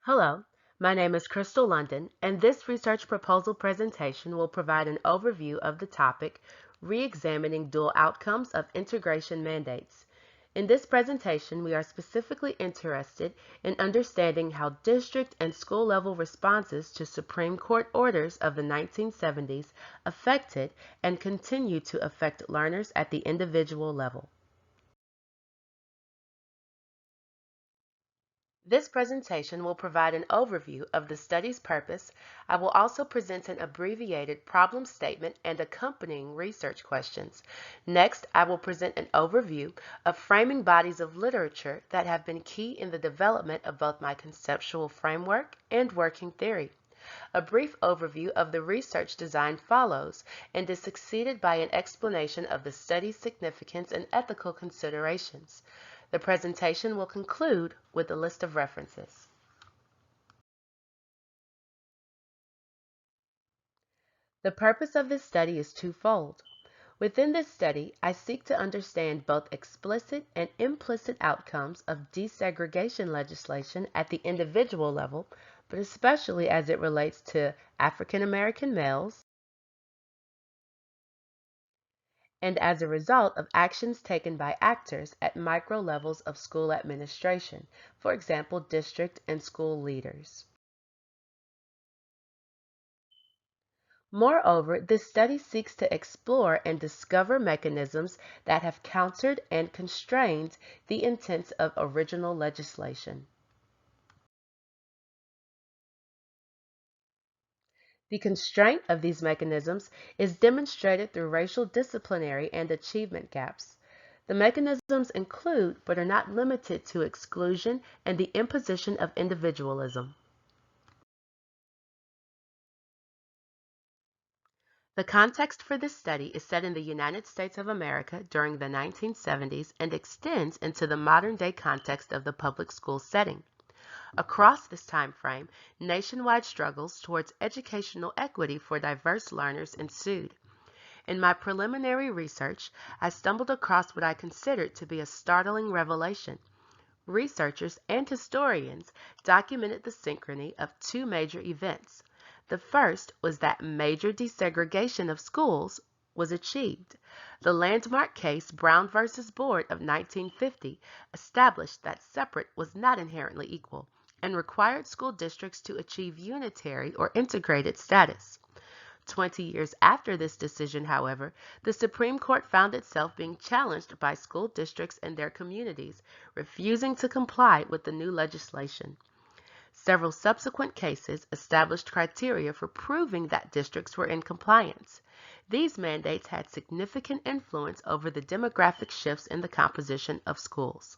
Hello, my name is Crystal London, and this research proposal presentation will provide an overview of the topic, Re-examining Dual Outcomes of Integration Mandates. In this presentation, we are specifically interested in understanding how district and school level responses to Supreme Court orders of the 1970s affected and continue to affect learners at the individual level. This presentation will provide an overview of the study's purpose. I will also present an abbreviated problem statement and accompanying research questions. Next, I will present an overview of framing bodies of literature that have been key in the development of both my conceptual framework and working theory. A brief overview of the research design follows and is succeeded by an explanation of the study's significance and ethical considerations. The presentation will conclude with a list of references. The purpose of this study is twofold. Within this study, I seek to understand both explicit and implicit outcomes of desegregation legislation at the individual level, but especially as it relates to African American males, and as a result of actions taken by actors at micro levels of school administration, for example, district and school leaders. Moreover, this study seeks to explore and discover mechanisms that have countered and constrained the intents of original legislation. The constraint of these mechanisms is demonstrated through racial disciplinary and achievement gaps. The mechanisms include, but are not limited to, exclusion and the imposition of individualism. The context for this study is set in the United States of America during the 1970s and extends into the modern-day context of the public school setting. Across this time frame, nationwide struggles towards educational equity for diverse learners ensued. In my preliminary research, I stumbled across what I considered to be a startling revelation. Researchers and historians documented the synchrony of two major events. The first was that major desegregation of schools was achieved. The landmark case Brown v. Board of 1950 established that separate was not inherently equal and required school districts to achieve unitary or integrated status. 20 years after this decision, however, the Supreme Court found itself being challenged by school districts and their communities, refusing to comply with the new legislation. Several subsequent cases established criteria for proving that districts were in compliance. These mandates had significant influence over the demographic shifts in the composition of schools.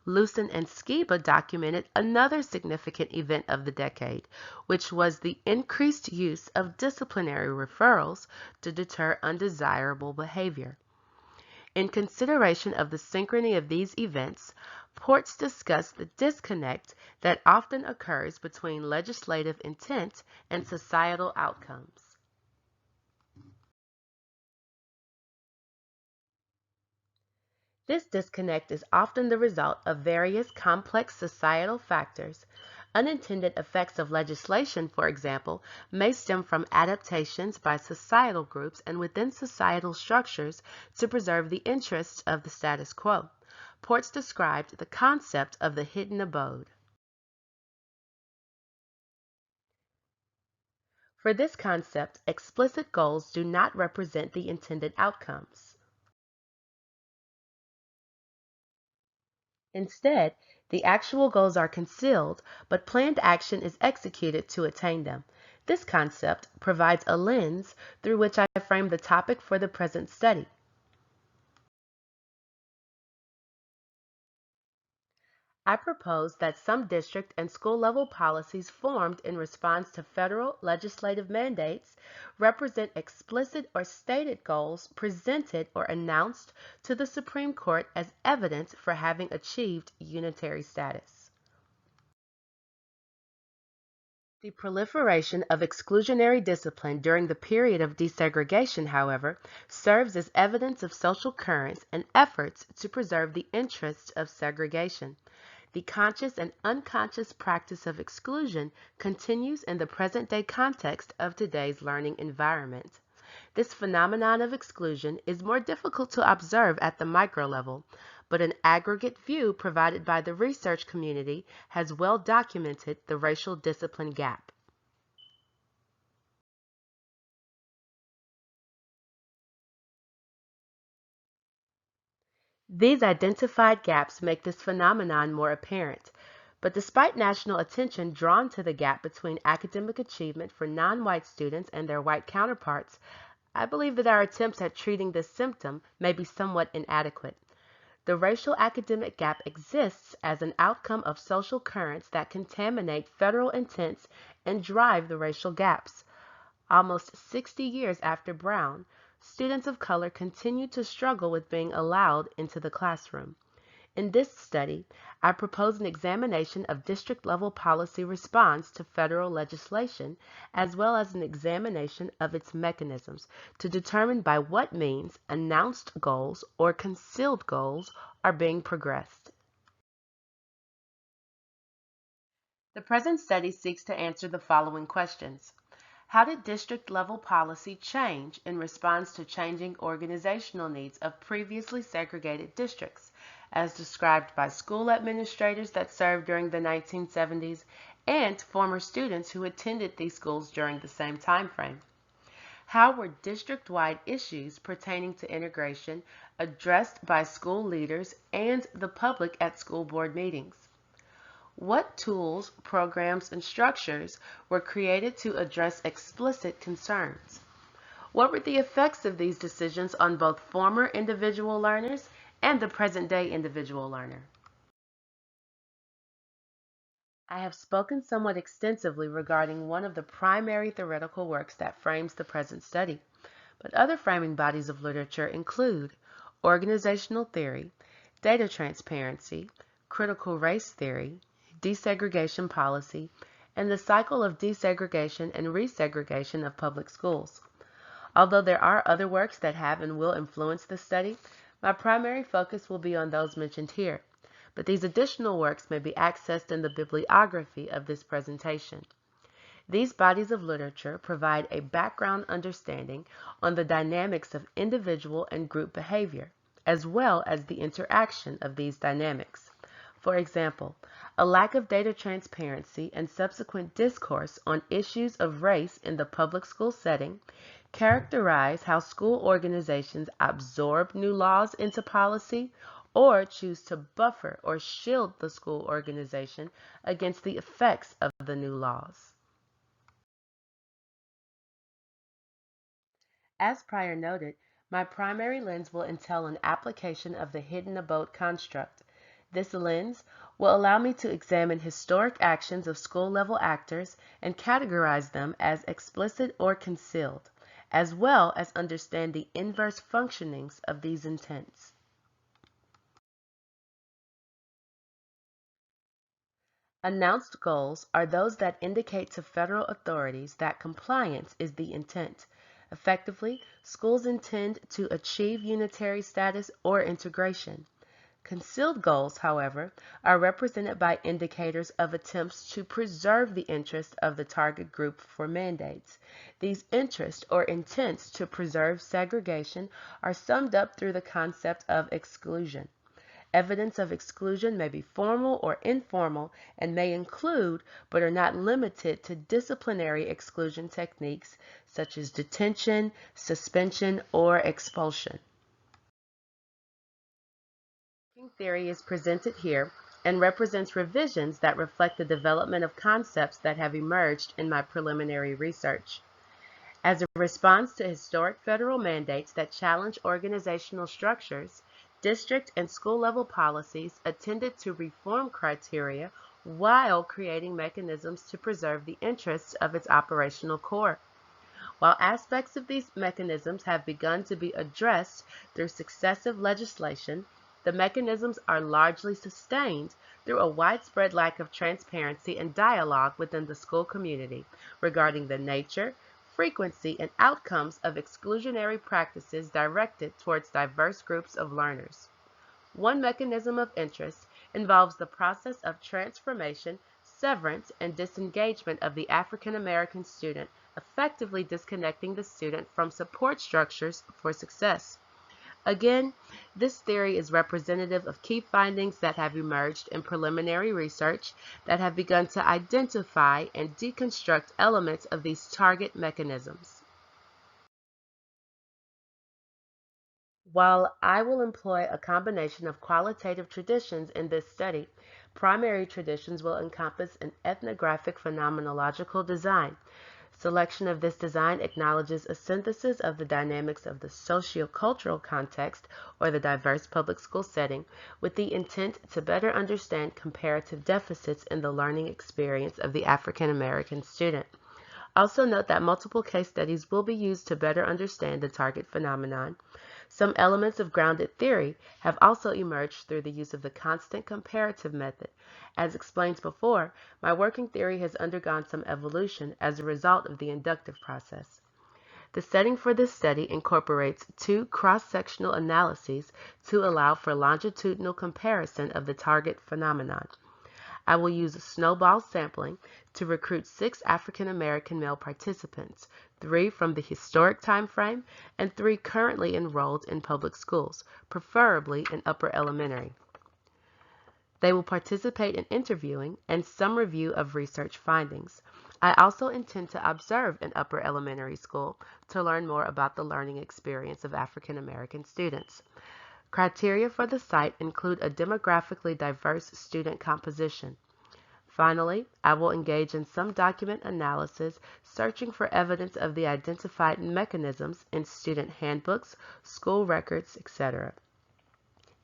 Lucen and Skiba documented another significant event of the decade, which was the increased use of disciplinary referrals to deter undesirable behavior. In consideration of the synchrony of these events, Ports discussed the disconnect that often occurs between legislative intent and societal outcomes. This disconnect is often the result of various complex societal factors. Unintended effects of legislation, for example, may stem from adaptations by societal groups and within societal structures to preserve the interests of the status quo. Ports described the concept of the hidden abode. For this concept, explicit goals do not represent the intended outcomes. Instead, the actual goals are concealed, but planned action is executed to attain them. This concept provides a lens through which I frame the topic for the present study. I propose that some district and school level policies formed in response to federal legislative mandates represent explicit or stated goals presented or announced to the Supreme Court as evidence for having achieved unitary status. The proliferation of exclusionary discipline during the period of desegregation, however, serves as evidence of social currents and efforts to preserve the interests of segregation. The conscious and unconscious practice of exclusion continues in the present-day context of today's learning environment. This phenomenon of exclusion is more difficult to observe at the micro level, but an aggregate view provided by the research community has well documented the racial discipline gap. These identified gaps make this phenomenon more apparent. But despite national attention drawn to the gap between academic achievement for non-white students and their white counterparts, I believe that our attempts at treating this symptom may be somewhat inadequate. The racial academic gap exists as an outcome of social currents that contaminate federal intents and drive the racial gaps. Almost 60 years after Brown, students of color continue to struggle with being allowed into the classroom. In this study, I propose an examination of district-level policy response to federal legislation, as well as an examination of its mechanisms to determine by what means announced goals or concealed goals are being progressed. The present study seeks to answer the following questions. How did district-level policy change in response to changing organizational needs of previously segregated districts, as described by school administrators that served during the 1970s and former students who attended these schools during the same time frame? How were district-wide issues pertaining to integration addressed by school leaders and the public at school board meetings? What tools, programs, and structures were created to address explicit concerns? What were the effects of these decisions on both former individual learners and the present-day individual learner? I have spoken somewhat extensively regarding one of the primary theoretical works that frames the present study, but other framing bodies of literature include organizational theory, data transparency, critical race theory, desegregation policy, and the cycle of desegregation and resegregation of public schools. Although there are other works that have and will influence this study, my primary focus will be on those mentioned here, but these additional works may be accessed in the bibliography of this presentation. These bodies of literature provide a background understanding on the dynamics of individual and group behavior, as well as the interaction of these dynamics. For example, a lack of data transparency and subsequent discourse on issues of race in the public school setting characterize how school organizations absorb new laws into policy or choose to buffer or shield the school organization against the effects of the new laws. As prior noted, my primary lens will entail an application of the hidden abode construct. This lens will allow me to examine historic actions of school-level actors and categorize them as explicit or concealed, as well as understand the inverse functionings of these intents. Announced goals are those that indicate to federal authorities that compliance is the intent. Effectively, schools intend to achieve unitary status or integration. Concealed goals, however, are represented by indicators of attempts to preserve the interest of the target group for mandates. These interests or intents to preserve segregation are summed up through the concept of exclusion. Evidence of exclusion may be formal or informal and may include, but are not limited to, disciplinary exclusion techniques such as detention, suspension, or expulsion. Theory is presented here and represents revisions that reflect the development of concepts that have emerged in my preliminary research. As a response to historic federal mandates that challenge organizational structures, district and school-level policies attended to reform criteria while creating mechanisms to preserve the interests of its operational core. While aspects of these mechanisms have begun to be addressed through successive legislation, the mechanisms are largely sustained through a widespread lack of transparency and dialogue within the school community regarding the nature, frequency, and outcomes of exclusionary practices directed towards diverse groups of learners. One mechanism of interest involves the process of transformation, severance, and disengagement of the African American student, effectively disconnecting the student from support structures for success. Again, this theory is representative of key findings that have emerged in preliminary research that have begun to identify and deconstruct elements of these target mechanisms. While I will employ a combination of qualitative traditions in this study, primary traditions will encompass an ethnographic phenomenological design. Selection of this design acknowledges a synthesis of the dynamics of the sociocultural context or the diverse public school setting with the intent to better understand comparative deficits in the learning experience of the African American student. Also note that multiple case studies will be used to better understand the target phenomenon. Some elements of grounded theory have also emerged through the use of the constant comparative method. As explained before, my working theory has undergone some evolution as a result of the inductive process. The setting for this study incorporates two cross-sectional analyses to allow for longitudinal comparison of the target phenomenon. I will use snowball sampling to recruit 6 African American male participants, 3 from the historic time frame and 3 currently enrolled in public schools, preferably in upper elementary. They will participate in interviewing and some review of research findings. I also intend to observe in upper elementary school to learn more about the learning experience of African American students. Criteria for the site include a demographically diverse student composition. Finally, I will engage in some document analysis, searching for evidence of the identified mechanisms in student handbooks, school records, etc.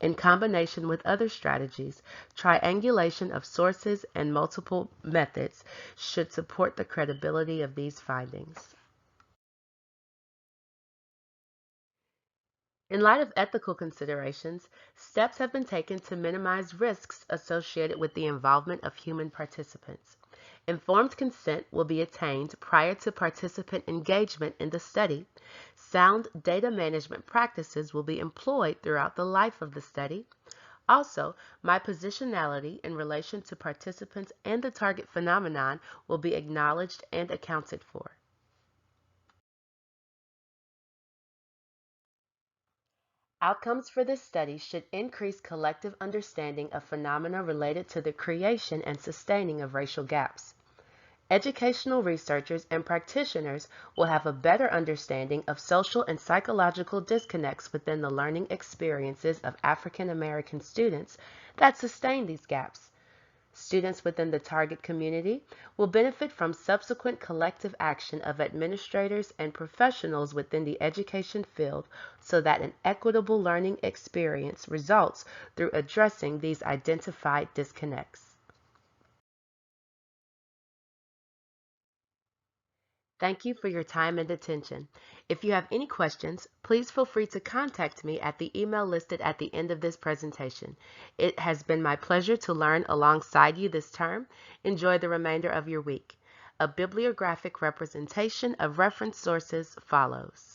In combination with other strategies, triangulation of sources and multiple methods should support the credibility of these findings. In light of ethical considerations, steps have been taken to minimize risks associated with the involvement of human participants. Informed consent will be attained prior to participant engagement in the study. Sound data management practices will be employed throughout the life of the study. Also, my positionality in relation to participants and the target phenomenon will be acknowledged and accounted for. Outcomes for this study should increase collective understanding of phenomena related to the creation and sustaining of racial gaps. Educational researchers and practitioners will have a better understanding of social and psychological disconnects within the learning experiences of African American students that sustain these gaps. Students within the target community will benefit from subsequent collective action of administrators and professionals within the education field so that an equitable learning experience results through addressing these identified disconnects. Thank you for your time and attention. If you have any questions, please feel free to contact me at the email listed at the end of this presentation. It has been my pleasure to learn alongside you this term. Enjoy the remainder of your week. A bibliographic representation of reference sources follows.